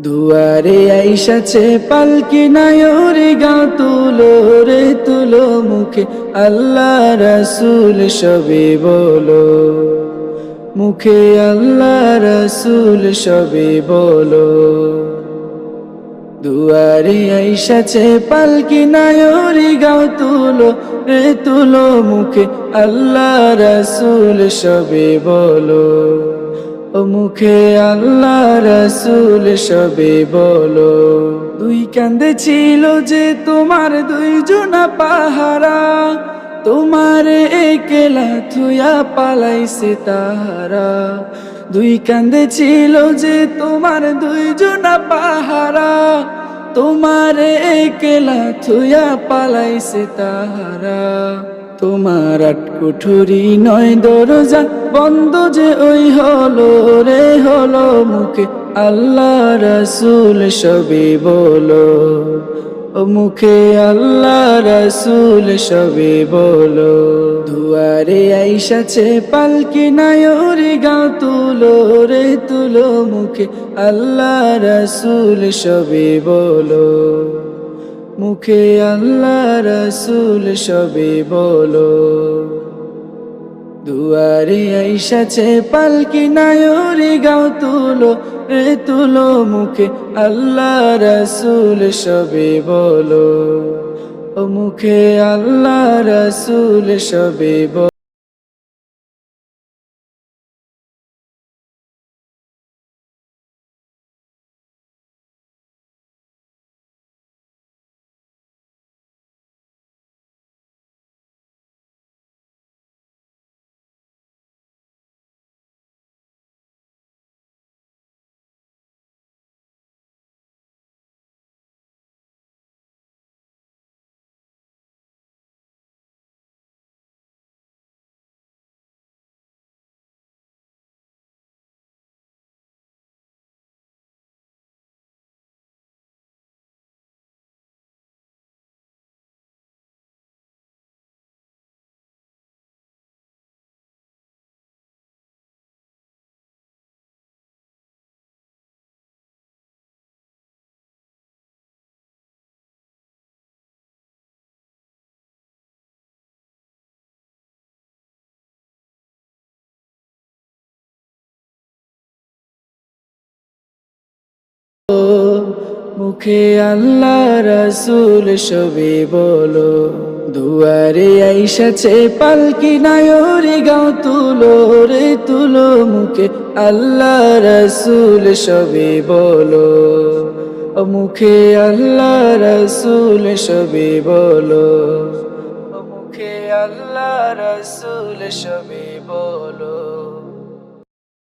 দুয়ারে আইসাছে পালকি নায়রে গাও তুলো রে তুলো মুখে আল্লাহ রাসূল সবে বলো, মুখে আল্লাহ রাসূল সবে বলো। দুয়ারে আইসাছে পালকি নায়রে গাও তুলো রে তুলো মুখে আল্লাহ রাসূল সবে বলো, ও মুখে আল্লাহ রাসূল সবে বলো। দুই কান্দে ছিল যে তোমার দুইজনা পাহারা, তোমার একলা থুয়া পালাইছে তাহারা। দুই কান্দে ছিল যে তোমার দুইজনা পাহারা, তোমার একলা থুয়া পালাইছে তাহারা। তোমার আট কুঠুরি নয় দরজা বন্ধ যে ওই হলো রে হলো, মুখে আল্লাহ রাসূল সবে বলো, ও মুখে আল্লাহ রাসূল সবে বলো। দুয়ারে আইসাছে পালকি নায়রে গাও তুলো রে তুলো মুখে আল্লাহ রাসূল সবে বলো, মুখে আল্লাহ রাসূল সবে বলো। দুয়ারে আইসাছে পালকি নায়রে গাও তুলো রে তুলো মুখে আল্লাহ রাসূল সবে বলো, ও মুখে আল্লাহ রাসূল সবে বলো। মুখে আল্লাহ রাসূল সবে বলো। দুয়ারে আইসাছে পালকি নায়রে গাও তুলো রে তুলো মুখে আল্লাহ রাসূল সবে বলো, ও মুখে আল্লাহ রাসূল সবে বলো, ও মুখে আল্লাহ রাসূল সবে বলো।